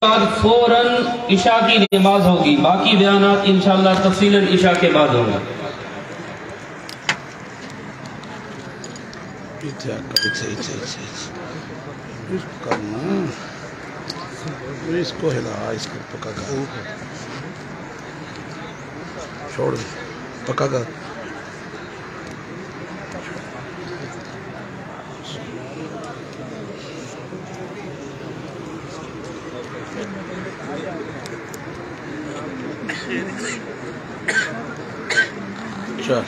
بعد فوراً عشاء کی نماز ہوگی، باقی بیانات انشاءاللہ تفصیلاً عشاء کے بعد ہوں گے۔ اس کو ہلا، اس کو پکا کر چھوڑ دے، پکا کر چل۔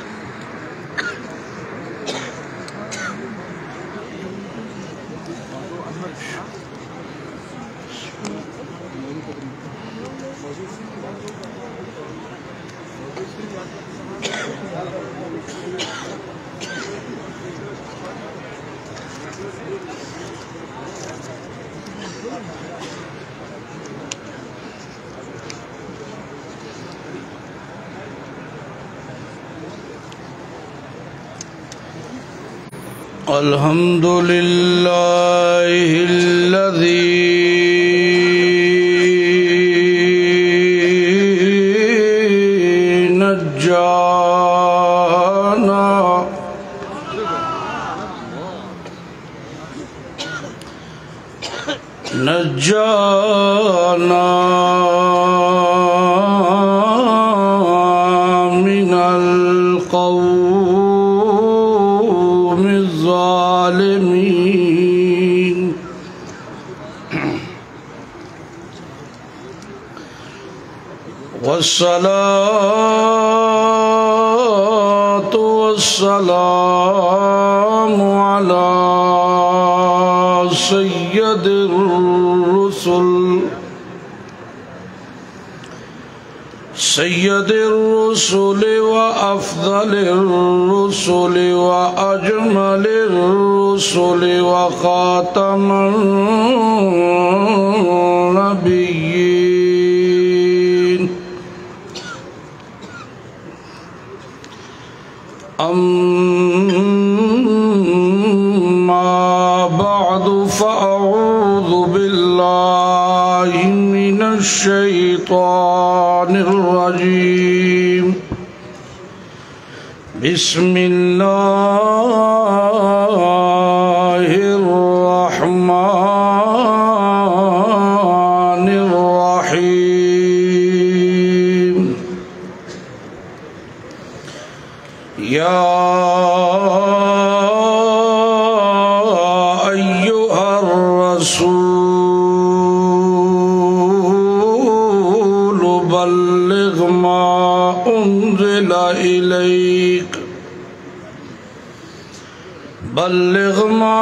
الحمد لله الذي نجانا من القوم الظالمين والصلاة والسلام على سید الرسل وأفضل الرسل وأجمل الرسل وخاتم النبيين أما بعد فأعوذ بالله من الشيطان الرجيم بسم الله الرحمن الرحيم يا أيها الرسول بلغ ما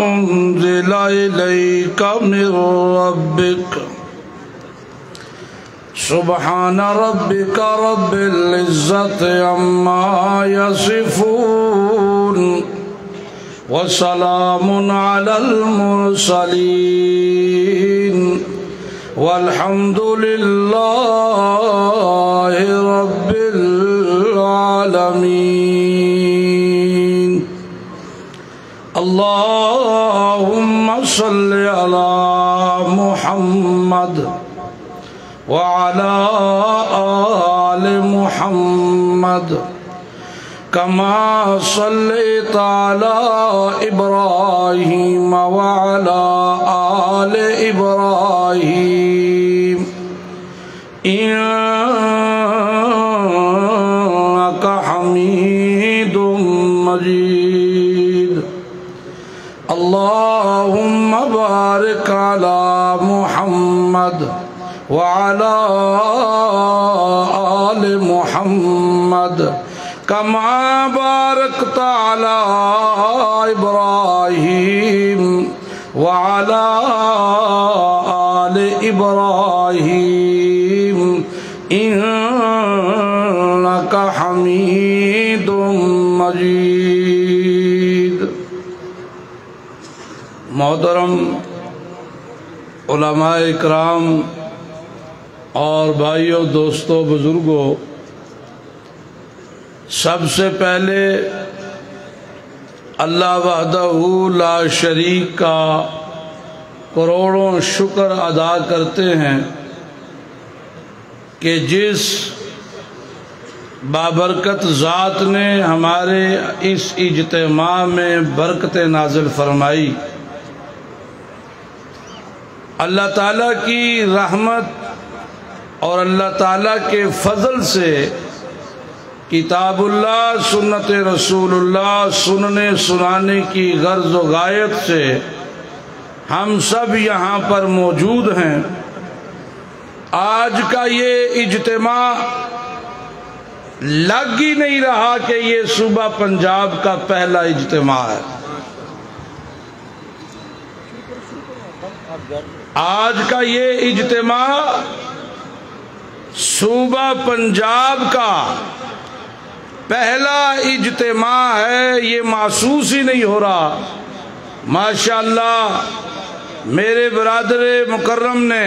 أنزل إليك من ربك سبحان ربك رب العزة عما يصفون وسلام على المرسلين والحمد لله رب العالمين اللهم صل على محمد وعلى آل محمد كما صليت على إبراهيم وعلى آل إبراهيم إنك حميد مجيد اللهم بارك على محمد وعلى آل محمد كما باركت على إبراهيم وعلى آل إبراهيم إنك حميد مجيد۔ محترم علماء اکرام اور بھائیوں، دوستوں، بزرگوں، سب سے پہلے اللہ وحدہ لا شریک کا کروڑوں شکر ادا کرتے ہیں کہ جس بابرکت ذات نے ہمارے اس اجتماع میں برکت نازل فرمائی۔ اللہ تعالیٰ کی رحمت اور اللہ تعالیٰ کے فضل سے کتاب اللہ سنت رسول اللہ سننے سنانے کی غرض و غایت سے ہم سب یہاں پر موجود ہیں۔ آج کا یہ اجتماع لگ ہی نہیں رہا کہ یہ صوبہ پنجاب کا پہلا اجتماع ہے۔ آج کا یہ اجتماع صوبہ پنجاب کا پہلا اجتماع ہے، یہ محسوس ہی نہیں ہو رہا۔ ماشاءاللہ میرے برادر مکرم نے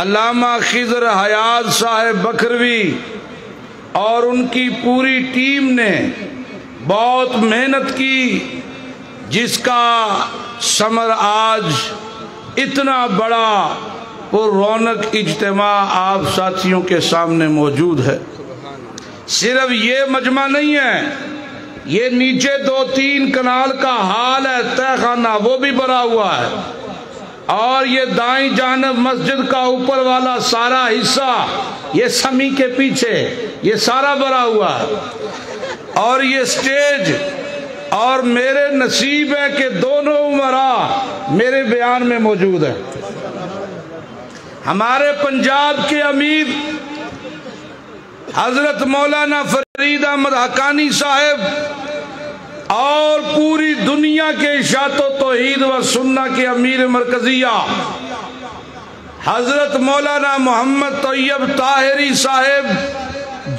علامہ خضر حیات صاحب بکھروی اور ان کی پوری ٹیم نے بہت محنت کی، جس کا ثمر آج اتنا بڑا پر رونق اجتماع آپ ساتھیوں کے سامنے موجود ہے۔ صرف یہ مجمع نہیں ہے، یہ نیچے 2-3 کنال کا حال ہے، تہ خانہ وہ بھی بھرا ہوا ہے، اور یہ دائیں جانب مسجد کا اوپر والا سارا حصہ یہ سمی کے پیچھے یہ سارا بھرا ہوا ہے، اور یہ سٹیج، اور میرے نصیب ہے کہ دونوں عمراء میرے بیان میں موجود ہیں۔ ہمارے پنجاب کے امیر حضرت مولانا فرید احمد حقانی صاحب اور پوری دنیا کے اشاعت و توحید و سنہ کے امیر مرکزیہ حضرت مولانا محمد طیب طاہری صاحب،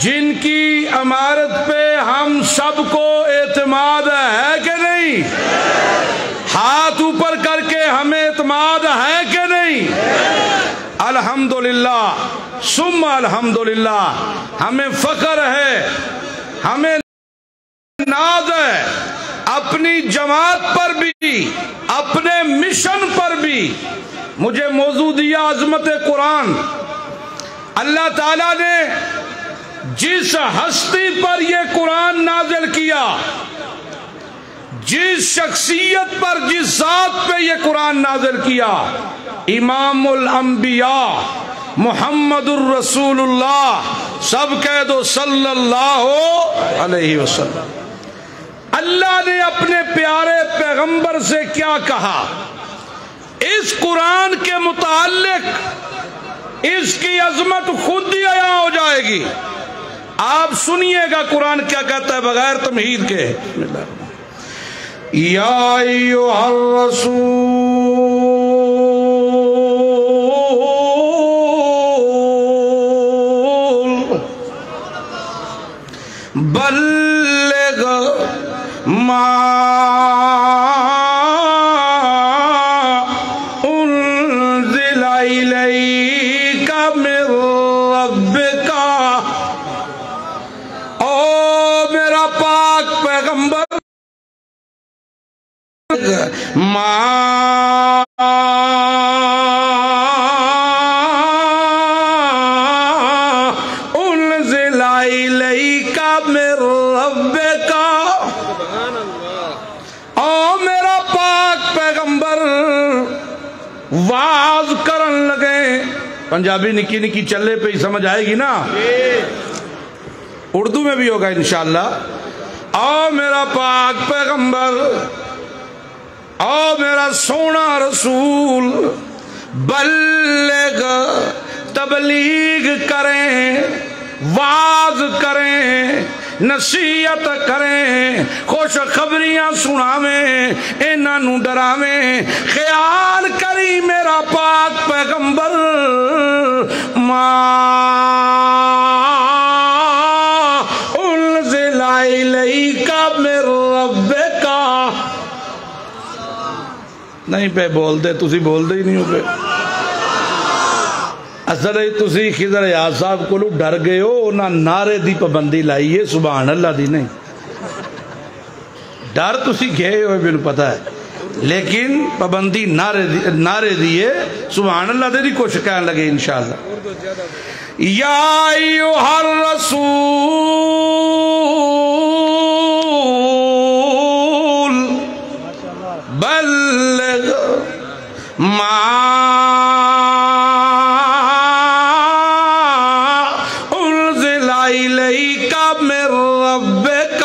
جن کی امارت پہ ہم سب کو اعتماد ہے کہ نہیں؟ ہاتھ اوپر کر کے ہمیں اعتماد ہے کہ نہیں؟ الحمدللہ ثم الحمدللہ، ہمیں فخر ہے، ہمیں ناز ہے اپنی جماعت پر بھی، اپنے مشن پر بھی۔ مجھے موضوع دیا عظمت قرآن۔ اللہ تعالیٰ نے جس ہستی پر یہ قرآن نازل کیا، جس شخصیت پر، جس ذات پہ یہ قرآن نازل کیا، امام الانبیاء محمد الرسول اللہ، سب کہہ دو صلی اللہ علیہ وسلم۔ اللہ نے اپنے پیارے پیغمبر سے کیا کہا؟ اس قرآن کے متعلق اس کی عظمت خود ہی عیاں ہو جائے گی۔ آپ سنیے گا قرآن کیا کہتا ہے بغیر تمہید کے۔ بسم اللہ۔ یا ایھا الرسول بلغ ما انزل الیک من ربک، او میرا پاک پیغمبر ما انزل الیک من ربک، او میرا پاک پیغمبر واز کرن لگے۔ پنجابی نکی نکی چلے پہ ہی سمجھ آئے گی نا، اردو میں بھی ہوگا انشاءاللہ۔ او میرا پاک پیغمبر، او میرا سونا رسول، بلغ تبلیغ کریں، واز کریں، نصیحت کریں، خوش خبریاں سناویں، انہاں نوں ڈراویں۔ خیال کری میرا پاک پیغمبر ما انزل الیک من ربک، نہیں پہ بول دے، تسی بول دے ہی نہیں ہو پہ۔ اصل ہے تسی خضر حیات صاحب کو لو ڈر گئے ہو، انہاں نعرے دی پابندی لائیے سبحان اللہ دی نہیں، ڈر تسی گئے ہوئے بھی پتہ ہے، لیکن پابندی نعرے دیے سبحان اللہ دے دی کوشش کہنے لگے انشاءاللہ۔ یا ایھا الرسول بلغ ما انزل الیک من ربک،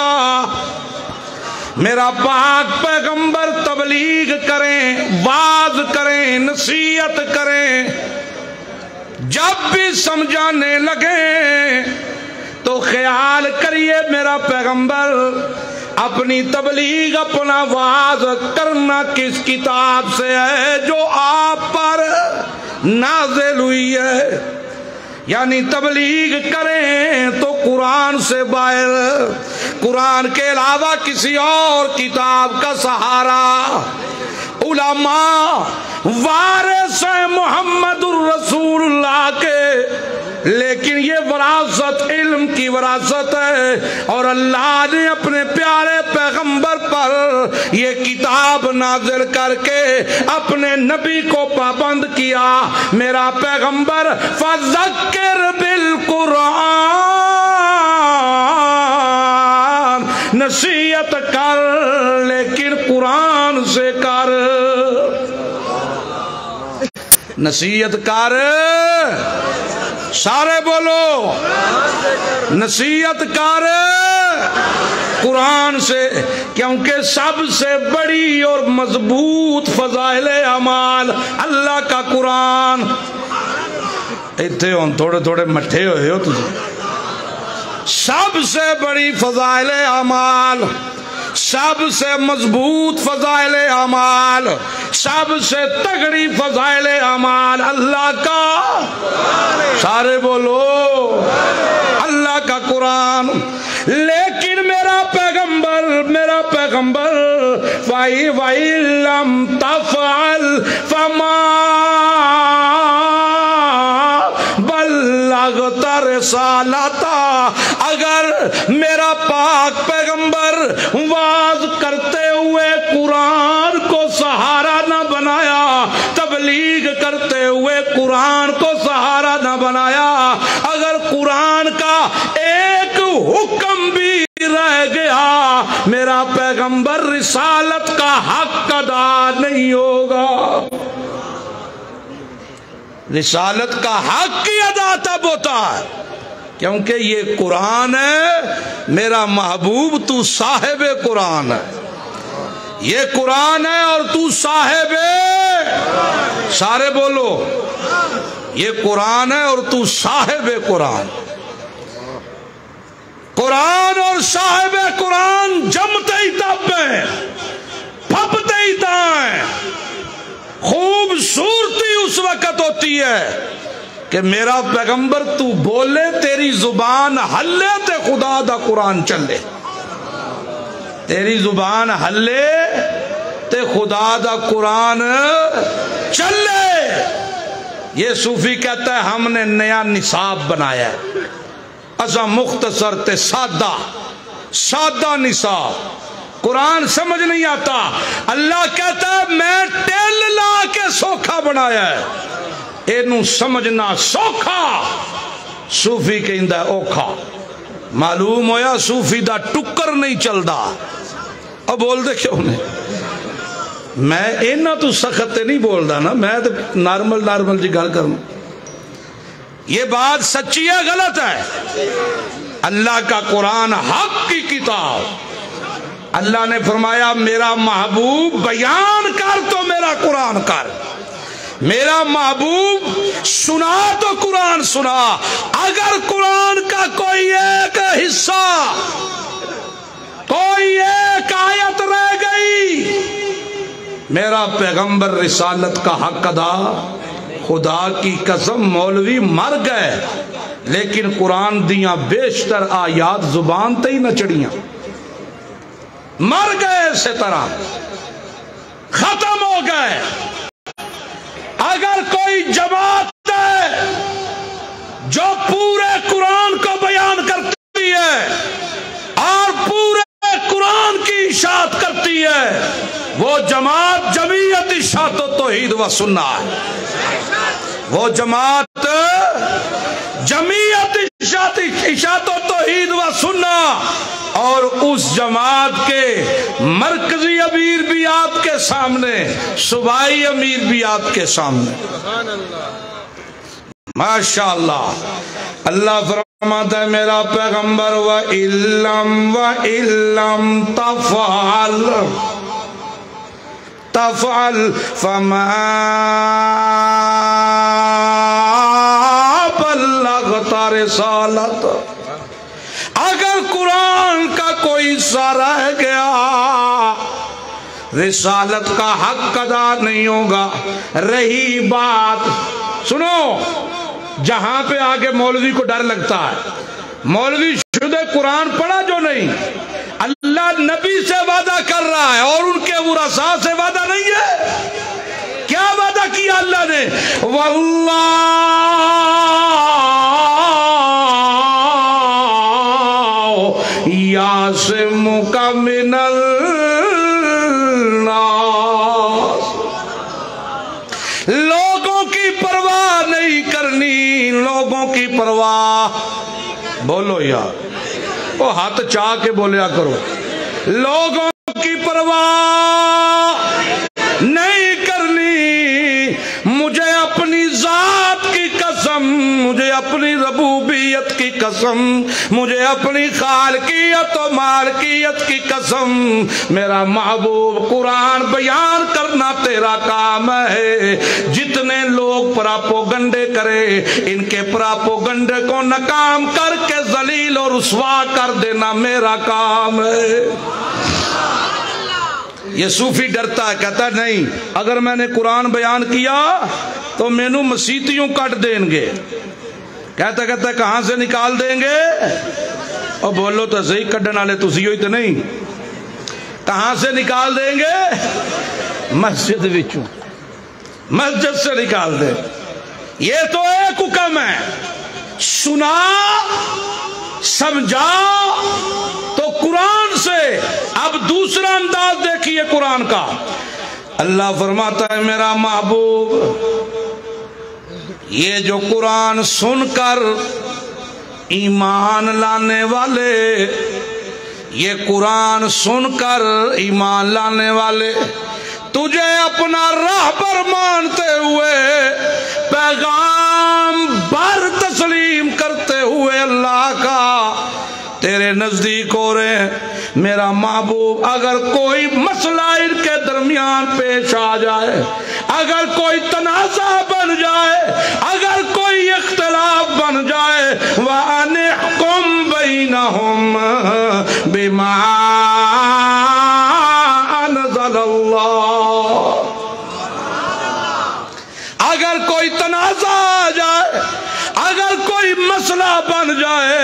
میرا پاک پیغمبر تبلیغ کریں، واز کریں، نصیحت کریں، جب بھی سمجھانے لگیں تو خیال کریے میرا پیغمبر اپنی تبلیغ، اپنا واز کرنا کس کتاب سے ہے جو آپ پر نازل ہوئی ہے، یعنی تبلیغ کریں تو قرآن سے باہر، قرآن کے علاوہ کسی اور کتاب کا سہارا۔ علماء وارث ہیں محمد الرسول اللہ کے، لیکن یہ وراثت علم کی وراثت ہے، اور اللہ نے اپنے پیارے پیغمبر پر یہ کتاب نازل کر کے اپنے نبی کو پابند کیا، میرا پیغمبر فذکر بالقرآن، نصیحت کر لیکن قرآن سے کر، نصیحت کر، سارے بولو نصیحت کر قرآن سے، کیونکہ سب سے بڑی اور مضبوط فضائل اعمال اللہ کا قرآن۔ ایتھے ہون تھوڑے تھوڑے مٹھے ہوئے ہو تجھے، سب سے بڑی فضائل اعمال، سب سے مضبوط فضائل اعمال، سب سے تگڑی فضائل اعمال اللہ کا، سارے بولو اللہ کا قرآن۔ لیکن میرا پیغمبر وَإِلَّمْ تَفْعَلْ فَمَا بَلَّغْتَ رِسَالَتَهُ، اگر میرا پاک پیغمبر واز کرتے ہوئے قرآن کو سہارا نہ بنایا، تبلیغ کرتے ہوئے قرآن کو سہارا نہ بنایا، اگر قرآن کا ایک حکم بھی رہ گیا، میرا پیغمبر رسالت کا حق ادا نہیں ہوگا۔ رسالت کا حق ہی ادا تب ہوتا ہے کیونکہ یہ قرآن ہے، میرا محبوب تو صاحب قرآن ہے، یہ قرآن ہے اور تو صاحب، سارے بولو یہ قرآن ہے اور تو صاحب قرآن۔ قرآن اور صاحب قرآن جمتے ہی تب ہیں، پھپتے ہی تائیں، خوبصورتی اس وقت ہوتی ہے کہ میرا پیغمبر تو بولے، تیری زبان ہلے تے خدا دا قرآن چلے، تیری زبان ہلے تے خدا دا قرآن چلے۔ یہ صوفی کہتا ہے ہم نے نیا نصاب بنایا ہے، ازا مختصر تے سادہ نصاب، قرآن سمجھ نہیں آتا، اللہ کہتا ہے میں ٹیل لا کے سوکھا بنایا ہے، اینو سمجھنا سوکھا، صوفی کہندہ ہے اوکھا۔ معلوم ہویا صوفی دا ٹکر نہیں چلدا، اب بول دے کیوں نہیں، میں اینا تو سخت نہیں بول دا نا، میں تو نارمل جی گل کروں، یہ بات سچی ہے غلط ہے؟ اللہ کا قرآن حق کی کتاب، اللہ نے فرمایا میرا محبوب بیان کر تو میرا قرآن کر، میرا محبوب سنا تو قرآن سنا، اگر قرآن کا کوئی ایک حصہ، کوئی ایک آیت رہ گئی، میرا پیغمبر رسالت کا حق ادا، خدا کی قسم مولوی مر گئے لیکن قرآن دیاں بیشتر آیات زبان تے ہی نہ چڑیاں، مر گئے اسی طرح ختم ہو گئے۔ اگر کوئی جماعت ہے جو پورے قرآن کو بیان کرتی ہے اور پورے قرآن کی اشاعت کرتی ہے وہ جماعت جمعیت اشاعت و توحید و سنہ ہے. وہ جماعت جمعیت اشاعت و توحید و سنہ. اور اس جماعت کے مرکزی امیر بھی آپ کے سامنے, صوبائی امیر بھی آپ کے سامنے. ماشاءاللہ. اللہ فرماتا ہے میرا پیغمبر وَإِلَّمْ تَفْعَلْ فَمَا بَلَّغْتَ رِسَالَتَهُ. اگر قرآن کا کوئی حصہ رہ گیا رسالت کا حق ادا نہیں ہوگا. رہی بات, سنو, جہاں پہ آگے مولوی کو ڈر لگتا ہے, مولوی شدہ قرآن پڑھا جو نہیں, اللہ نبی سے وعدہ کر رہا ہے اور ان کے ورثاء سے وعدہ نہیں ہے. کیا وعدہ کیا اللہ نے؟ واللہ یعصمک من الناس. لوگوں کی پرواہ نہیں کرنی, لوگوں کی پرواہ, بولو یار وہ ہاتھ چاہ کے بولیا کرو, لوگوں کی پرواہ نہیں کرنی. مجھے اپنی ذات کی قسم, مجھے اپنی ربوبیت کی قسم, مجھے اپنی خالقیت و مالکیت کی قسم, میرا محبوب قرآن بیان کرنا تیرا کام ہے. جتنے لوگ پراپوگنڈے کرے ان کے پراپوگنڈے کو ناکام کر کے ذلیل اور رسوا کر دینا میرا کام ہے. یہ صوفی ڈرتا ہے, کہتا ہے نہیں اگر میں نے قرآن بیان کیا تو مینو مسیتیوں کٹ دیں گے. کہتا ہے کہاں سے نکال دیں گے؟ اور بولو تو صحیح, کڈن والے تسی ہوئی تو نہیں, کہاں سے نکال دیں گے؟ مسجد وچوں, مسجد سے نکال دیں. یہ تو ایک حکم ہے, سنا سمجھا تو قرآن سے. اب دوسرا انداز دیکھیے قرآن کا. اللہ فرماتا ہے میرا محبوب یہ جو قرآن سن کر ایمان لانے والے, یہ قرآن سن کر ایمان لانے والے تجھے اپنا راہبر مانتے ہوئے, پیغام بر تسلیم کرتے ہوئے اللہ کا تیرے نزدیک ہو رہے ہیں. میرا محبوب اگر کوئی مسئلہ ان کے درمیان پیش آ جائے, اگر کوئی تنازع بن جائے, اگر کوئی اختلاف بن جائے, وَأَنِحْكُمْ بَيْنَهُمْ بِمَا أَنزَلَ اللَّهُ. اگر کوئی تنازع آ جائے, اگر کوئی مسئلہ بن جائے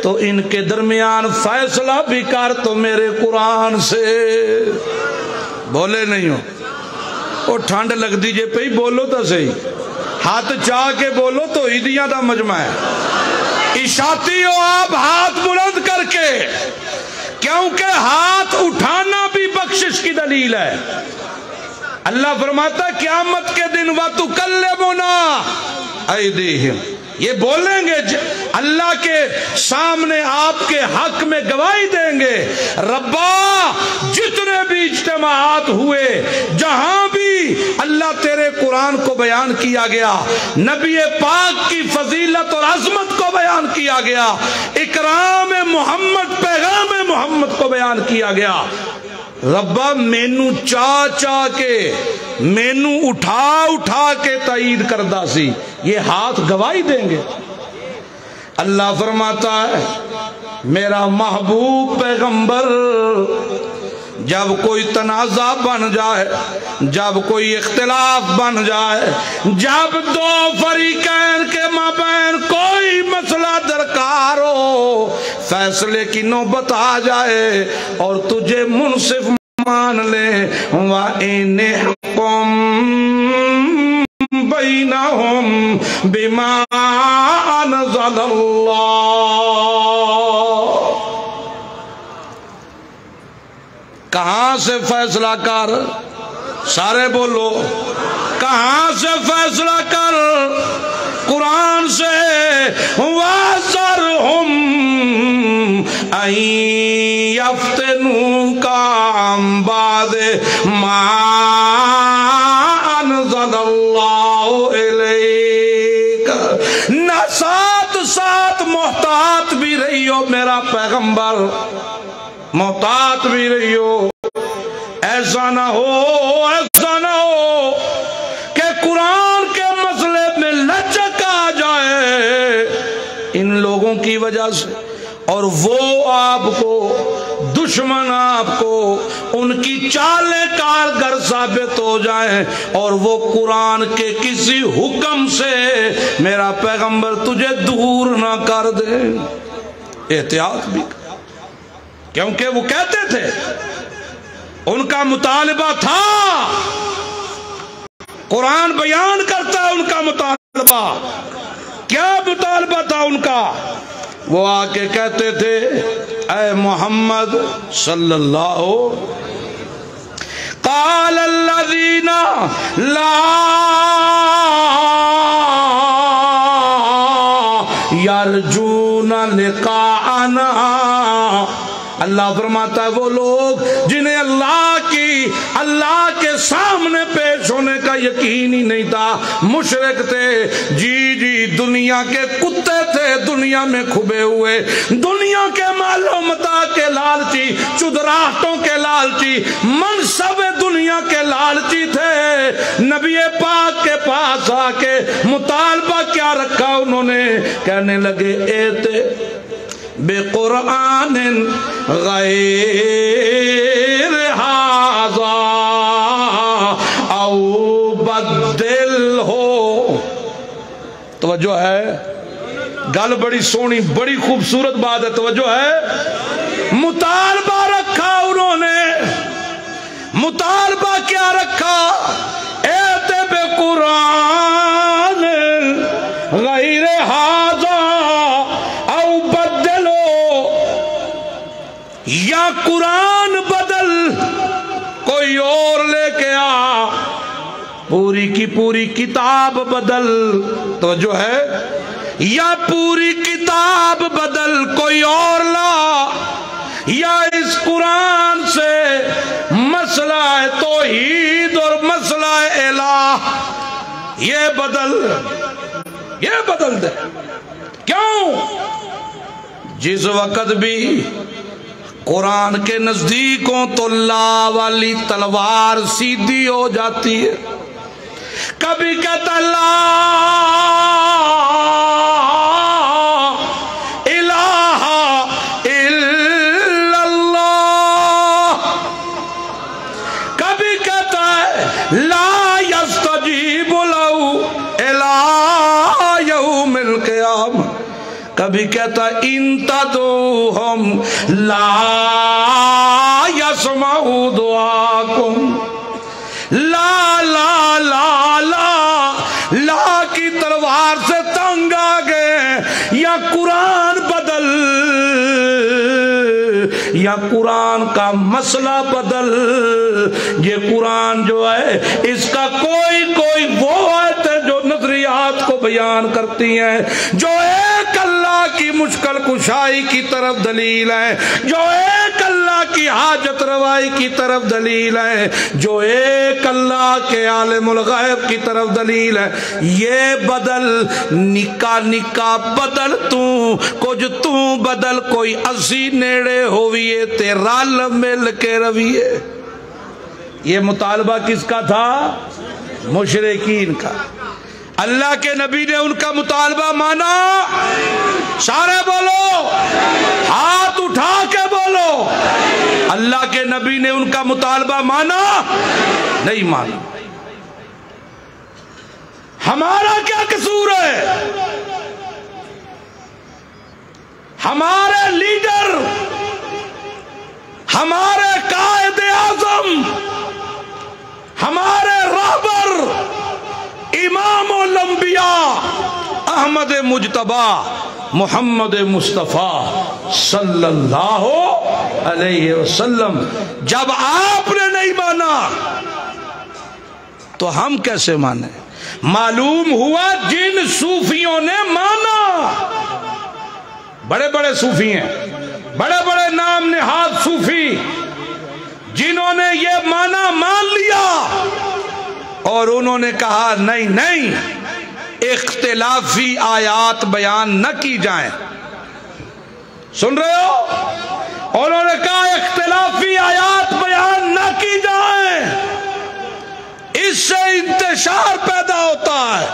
تو ان کے درمیان فیصلہ بھی کر تو میرے قرآن سے. بولے نہیں ہو, وہ ٹھنڈ لگ دیجئے پہ ہی بولو تو صحیح, ہاتھ چاہ کے بولو تو عیدیاں دا مجمع ہے. اشاعتی ہو آپ ہاتھ بلند کر کے, کیونکہ ہاتھ اٹھانا بھی بخشش کی دلیل ہے. اللہ فرماتا ہے قیامت کے دن وَتُكَلِّمُنَا أَيْدِيهِمْ, یہ بولیں گے اللہ کے سامنے, آپ کے حق میں گواہی دیں گے. ربا جتنے بھی اجتماعات ہوئے, جہاں بھی اللہ تیرے قرآن کو بیان کیا گیا, نبی پاک کی فضیلت اور عظمت کو بیان کیا گیا, اکرام محمد پیغام محمد کو بیان کیا گیا, ربا مینو چاہ چاہ کے, مینو اٹھا اٹھا کے تائید کردہ سی, یہ ہاتھ گواہی دیں گے. اللہ فرماتا ہے میرا محبوب پیغمبر جب کوئی تنازع بن جائے, جب کوئی اختلاف بن جائے, جب دو فریقین کے مابین کوئی مسئلہ درکار ہو, فیصلے کی نوبت آ جائے اور تجھے منصف مان لے, وَإِنِحْكُمْ بَيْنَهُمْ بِمَا أَنزَلَ اللَّهُ. کہاں سے فیصلہ کر؟ سارے بولو، کہاں سے فیصلہ کر؟ قرآن سے۔ وَذَرْهُمْ أَن يَفْتِنُوكَ عَن بَعْضِ مَا أَنزَلَ اللَّهُ إِلَيْكَ۔ نہ ساتھ ساتھ محتاط بھی رہی ہو میرا پیغمبر، محتاط بھی رہی ہو، ایسا نہ ہو کہ قرآن کے مسئلے میں لچک آ جائے ان لوگوں کی وجہ سے، اور وہ آپ کو دشمن، آپ کو ان کی چالیں کارگر ثابت ہو جائیں، اور وہ قرآن کے کسی حکم سے میرا پیغمبر تجھے دور نہ کر دے۔ احتیاط بھی، کیونکہ وہ کہتے تھے، ان کا مطالبہ تھا، قرآن بیان کرتا ہے ان کا مطالبہ۔ کیا مطالبہ تھا ان کا؟ وہ آ کے کہتے تھے، اے محمد صلی اللہ قال الذین لا یرجون لقاءنا۔ اللہ فرماتا ہے وہ لوگ جنہیں اللہ کے سامنے پیش ہونے کا یقین ہی نہیں تھا، مشرک تھے، جی دنیا کے کتے تھے، دنیا میں کھبے ہوئے، دنیا کے مال و متاع کے لالچی، چودراہٹوں کے لالچی، منصب دنیا کے لالچی تھے۔ نبی پاک کے پاس آ کے مطالبہ کیا رکھا انہوں نے؟ کہنے لگے ایتے بِقُرْآنٍ غَيْرِ هَذَا أَوْ بَدِّلْهُ۔ توجہ ہے، گل بڑی سونی، بڑی خوبصورت بات ہے، توجہ ہے۔ مطالبہ رکھا انہوں نے، مطالبہ کیا رکھا؟ ایتے بِقُرْآنٍ غَيْرِ هَذَا یا قرآن بدل، کوئی اور لے کے آ، پوری کی پوری کتاب بدل، توجہ ہے، یا پوری کتاب بدل کوئی اور لا، یا اس قرآن سے مسئلہ توحید اور مسئلہ الہ یہ بدل دے۔ کیوں؟ جس وقت بھی قرآن کے نزدیک ہوں تو لا والی تلوار سیدھی ہو جاتی ہے۔ کبھی کہتا لا الہ الا اللہ، کبھی کہتا ہے لا یستجیب لہ الہ یوم القیامہ، کبھی کہتا ہے ان تدعوہم لا یسمعوا دعاکم۔ لا لا لا لا لا کی تلوار سے تنگ آ گئے، یا قرآن بدل، یا قرآن کا مسئلہ بدل۔ یہ قرآن جو ہے اس کا کوئی وہ آیت ہے جو نظریات کو بیان کرتی ہیں، جو ایک اللہ کی مشکل کشائی کی طرف دلیل ہے، جو ایک اللہ کی حاجت روائی کی طرف دلیل ہے، جو ایک اللہ کے عالم الغیب کی طرف دلیل ہے۔ یہ بدل، نکا نکا بدل کچھ بدل کوئی اسی نیڑے ہوئیے تے رل مل کے رویے۔ یہ مطالبہ کس کا تھا؟ مشرکین کا۔ اللہ کے نبی نے ان کا مطالبہ مانا؟ سارے بولو، ہاتھ اٹھا کے بولو، اللہ کے نبی نے ان کا مطالبہ مانا؟ نہیں مانا۔ ہمارا کیا قصور ہے؟ ہمارے لیڈر، ہمارے قائد اعظم، ہمارے رہبر امام الانبیاء احمد مجتبی محمد مصطفیٰ صلی اللہ علیہ وسلم. جب آپ نے نہیں مانا تو ہم کیسے مانیں؟ معلوم ہوا جن صوفیوں نے مانا، بڑے بڑے صوفی ہیں، بڑے بڑے نام نہاد صوفی، جنہوں نے یہ مانا مان لیا اور انہوں نے کہا نہیں نہیں اختلافی آیات بیان نہ کی جائیں. سن رہے ہو؟ انہوں نے کہا اختلافی آیات بیان نہ کی جائیں، اس سے انتشار پیدا ہوتا ہے.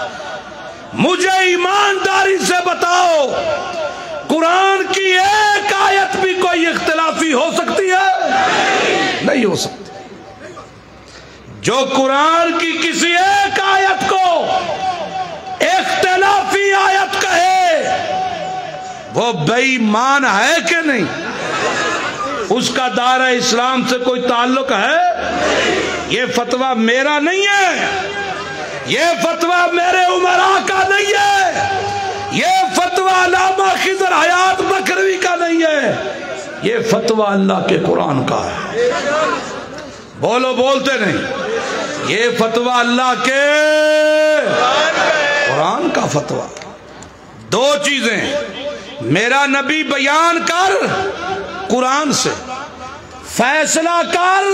مجھے ایمانداری سے بتاؤ، قرآن کی ایک آیت بھی کوئی اختلافی ہو سکتی ہے؟ نہیں ہو سکتی. جو قرآن کی کسی ایک آیت کو اختلافی آیت کہے وہ بے ایمان ہے کہ نہیں؟ اس کا دائرہ اسلام سے کوئی تعلق ہے؟ یہ فتویٰ میرا نہیں ہے، یہ فتویٰ میرے عمراء کا نہیں ہے، یہ فتویٰ علامہ خضر حیات بکروی کا نہیں ہے، یہ فتویٰ اللہ کے قرآن کا ہے. بولو، بولتے نہیں. یہ فتویٰ اللہ کے قرآن کا فتویٰ. دو چیزیں، میرا نبی بیان کر قرآن سے، فیصلہ کر،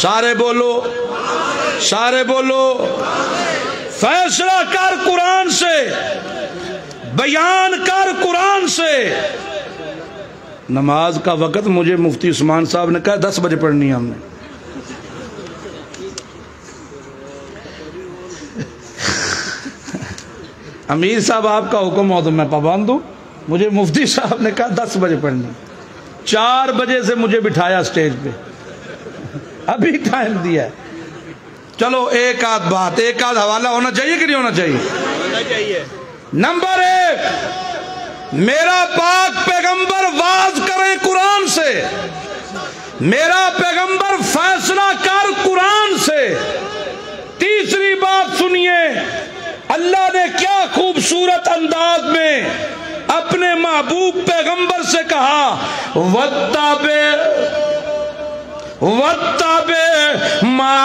سارے بولو، سارے بولو، فیصلہ کر قرآن سے، بیان کر قرآن سے. نماز کا وقت مجھے مفتی عثمان صاحب نے کہا 10 بجے پڑھنی ہے ہم نے. امیر صاحب آپ کا حکم ہو تو میں پابند ہوں، مجھے مفتی صاحب نے کہا 10 بجے پڑھنی. 4 بجے سے مجھے بٹھایا سٹیج پہ، ابھی ٹائم دیا ہے. چلو ایک آدھ بات، ایک آدھ حوالہ ہونا چاہیے کہ نہیں ہونا چاہیے؟ ہونا چاہیے. نمبر 1، میرا پاک پیغمبر واز کریں قرآن سے، میرا پیغمبر فیصلہ کر قرآن سے. تیسری بات سنیے، اللہ نے کیا خوبصورت انداز میں اپنے محبوب پیغمبر سے کہا، وَاتَّبِعْ مَا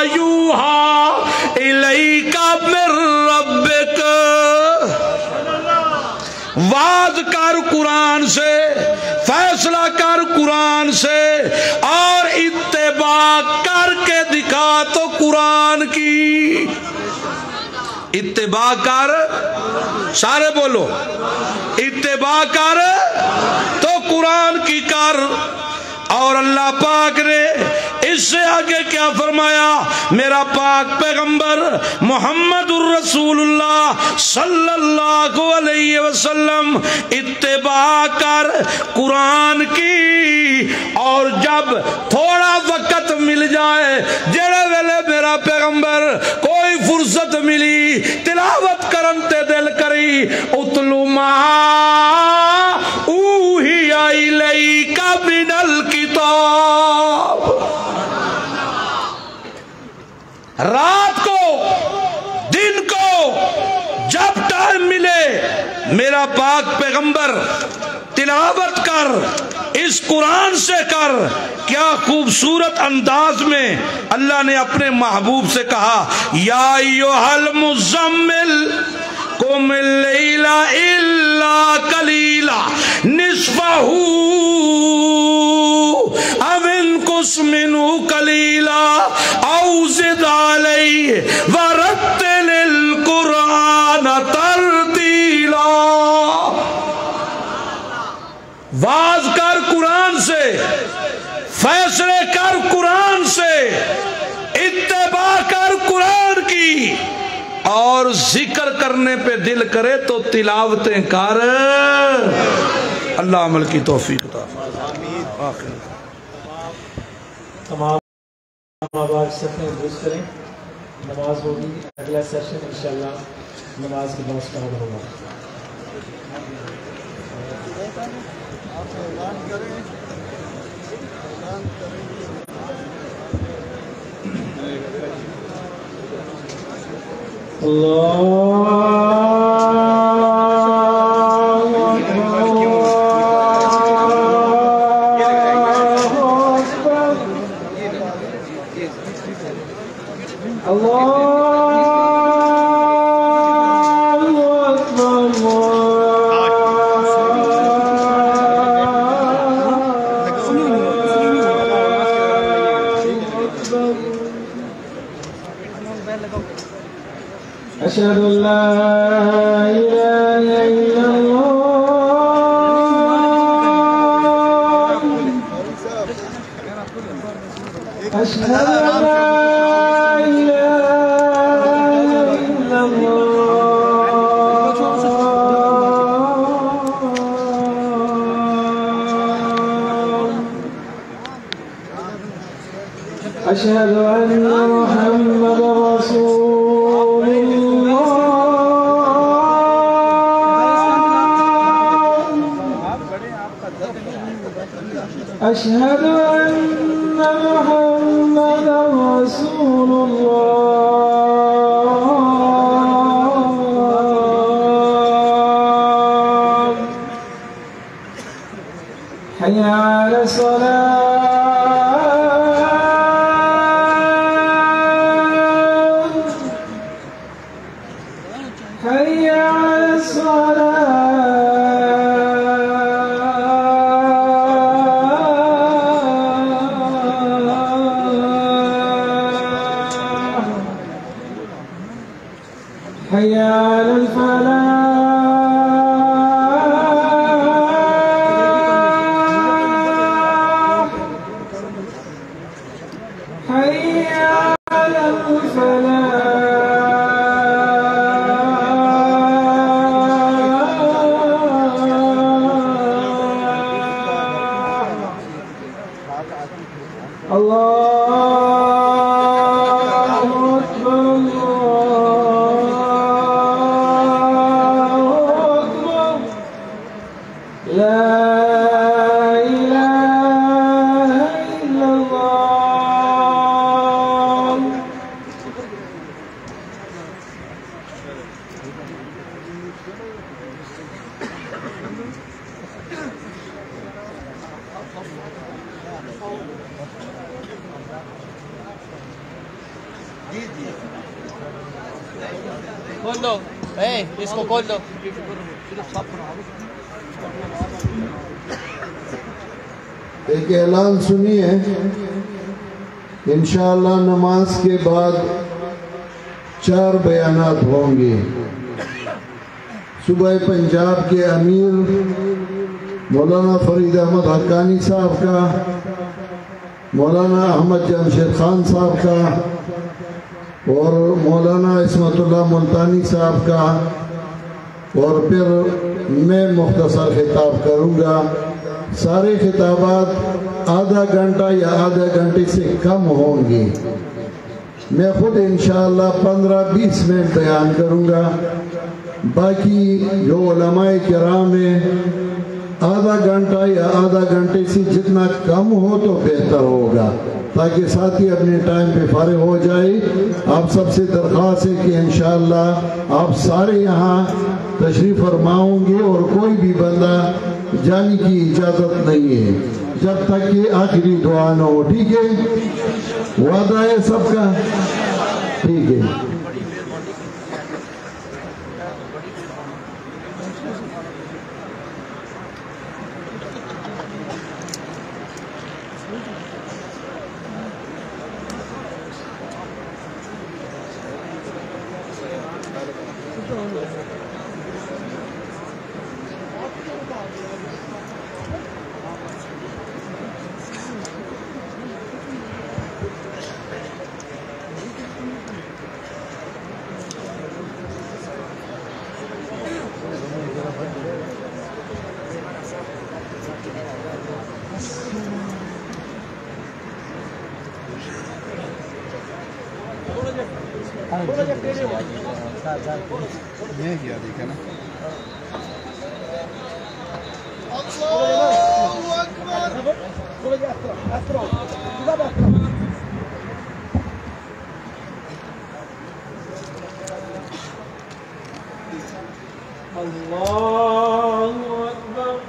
يُوحَىٰ إِلَيْكَ مِن رَّبِّكَ. واز کر قرآن سے، فیصلہ کر قرآن سے، اور اتباع کر کے دکھا تو قرآن کی. اتباع کر، سارے بولو، اتباع کر تو قرآن کی کر. اور اللہ پاک نے اس سے آگے کیا فرمایا؟ میرا پاک پیغمبر محمد الرسول اللہ صلی اللہ علیہ وسلم اتباع کر قرآن کی. اور جب تھوڑا وقت مل جائے، جڑے ویلے میرا پیغمبر کوئی فرصت ملی، تلاوت کرن تے دل کری، اتلو ما اوحی الیک من الکتاب. رات کو، دن کو، جب ٹائم ملے میرا پاک پیغمبر تلاوت کر، اس قرآن سے کر. کیا خوبصورت انداز میں اللہ نے اپنے محبوب سے کہا، یا ایھا المزمل قم اللیل الا قلیلا نصفہ او انقص منہ قلیلا او زد علیہ ورتل القرآن ترتیلا. واز کر قرآن سے، فیصلے کر قرآن سے، اتباع کر قرآن کی. اور ذکر کرنے پہ دل کرے تو تلاوتیں کر. اللہ عمل کی توفیق عطا فرمائے. تمام آباد سفر درست کریں. نماز ہوگی، اگلا سیشن انشاءاللہ نماز کے بعد سٹارٹ ہوگا. اللہ اکبر. أشهد أن لا إله إلا الله أشهد أن لا إله إلا الله أشهد أن محمدا رسول أشهد أن محمدا رسول الله حي على الصلاة حي على حي على الفلاح حي على الفلاح الله أكبر لا إله إلا الله کھول دو اس کو کھول دو ایک اعلان سنیے انشاءاللہ نماز کے بعد 4 بیانات ہوں گے صوبہ پنجاب کے امیر مولانا فرید احمد حقانی صاحب کا مولانا احمد جمشید خان صاحب کا اور مولانا عصمت اللہ ملتانی صاحب کا اور پھر میں مختصر خطاب کروں گا سارے خطابات آدھا گھنٹہ یا آدھے گھنٹے سے کم ہوں گے میں خود انشاءاللہ 15-20 منٹ بیان کروں گا باقی جو علماء کرام ہیں آدھا گھنٹہ یا آدھا گھنٹے سے جتنا کم ہو تو بہتر ہوگا تاکہ ساتھی اپنے ٹائم پہ فارغ ہو جائے آپ سب سے درخواست ہے کہ انشاءاللہ آپ سارے یہاں تشریف فرماؤں گے اور کوئی بھی بندہ جانے کی اجازت نہیں ہے جب تک کہ آخری دعا نہ ہو ٹھیک ہے وعدہ ہے سب کا ٹھیک ہے الله أكبر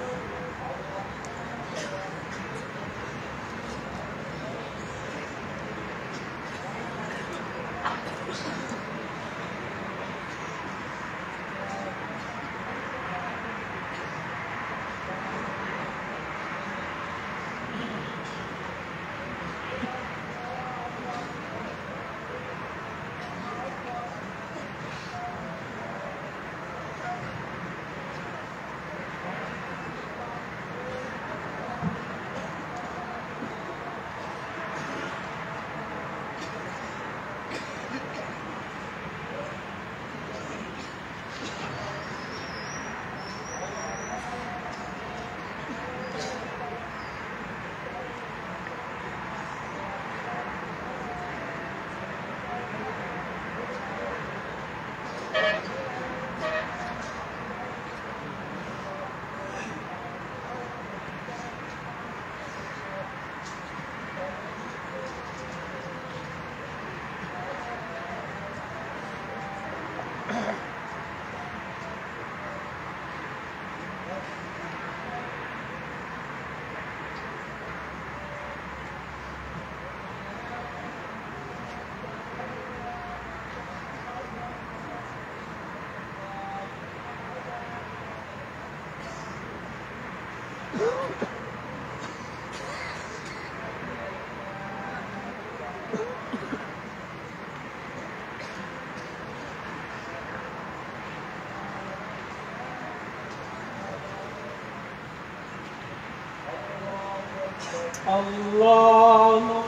الله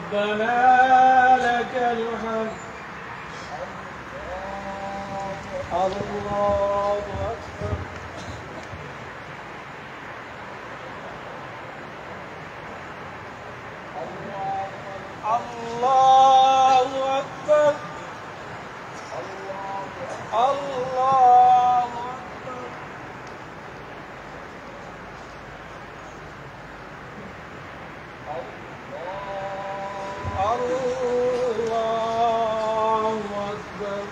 ربنا لك الحمد الله أكبر الله أكبر الله أكبر الله أكبر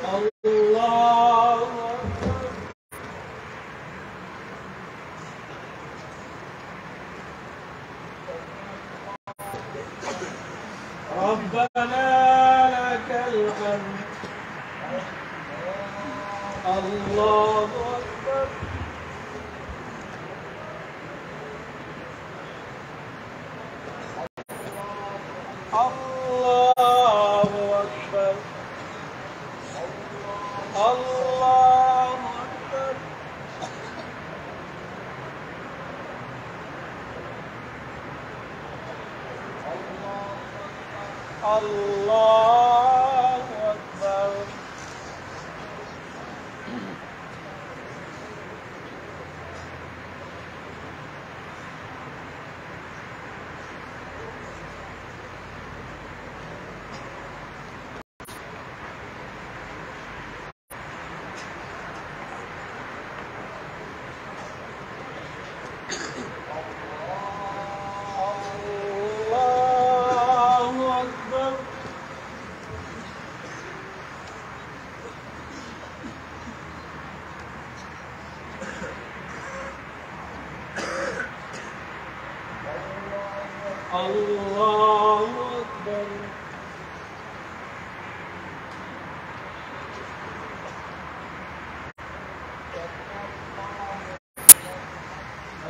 الله أكبر ربنا لك الحمد الله أكبر الله أكبر الله أكبر الله أكبر الله أكبر الله أكبر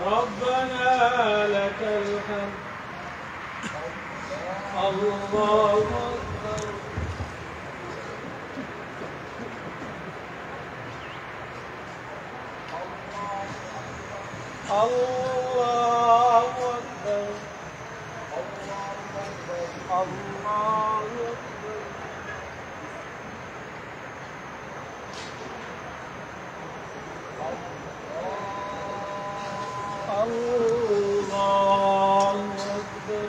ربنا لك الحمد الله أكبر الله أكبر الله أكبر الله أكبر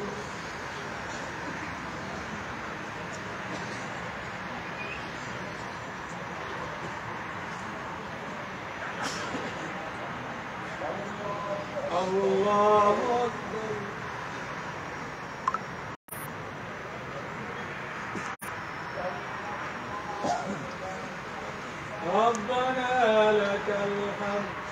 الله أكبر ربنا لك الحمد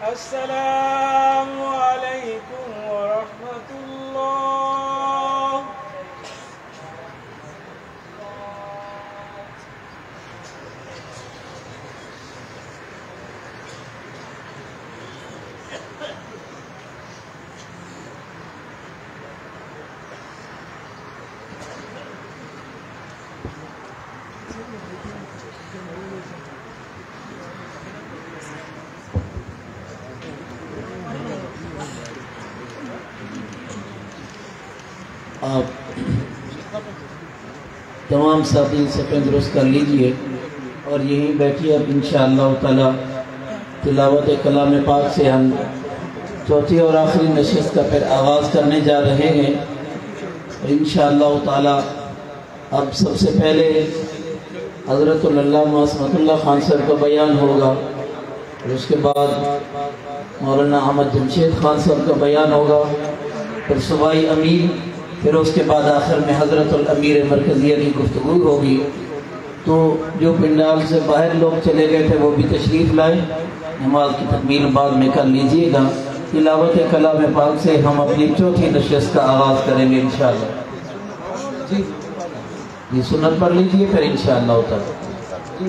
السلام علیکم ورحمۃ اللہ۔ آپ تمام ساتھی صفیں درست کر لیجئے اور یہیں بیٹھیے۔ اب انشاءاللہ تعالی تلاوت کلام پاک سے ہم چوتھی اور آخری نشست کا پھر آغاز کرنے جا رہے ہیں۔ انشاءاللہ تعالی اب سب سے پہلے حضرت علامہ عصمت اللہ خان صاحب کا بیان ہوگا اور اس کے بعد مولانا احمد جمشید خان صاحب کا بیان ہوگا، پھر صوبائی امیر، پھر اس کے بعد آخر میں حضرت الامیر مرکزیہ کی گفتگو ہوگی۔ تو جو پنڈال سے باہر لوگ چلے گئے تھے وہ بھی تشریف لائیں، نماز کی تکمیل بعد میں کر لیجئے گا۔ تلاوت کلام پاک سے ہم اپنی چوتھی نشست کا آغاز کریں گے انشاءاللہ۔ جی سنت پڑھ لیجئے پھر انشاءاللہ تعالی۔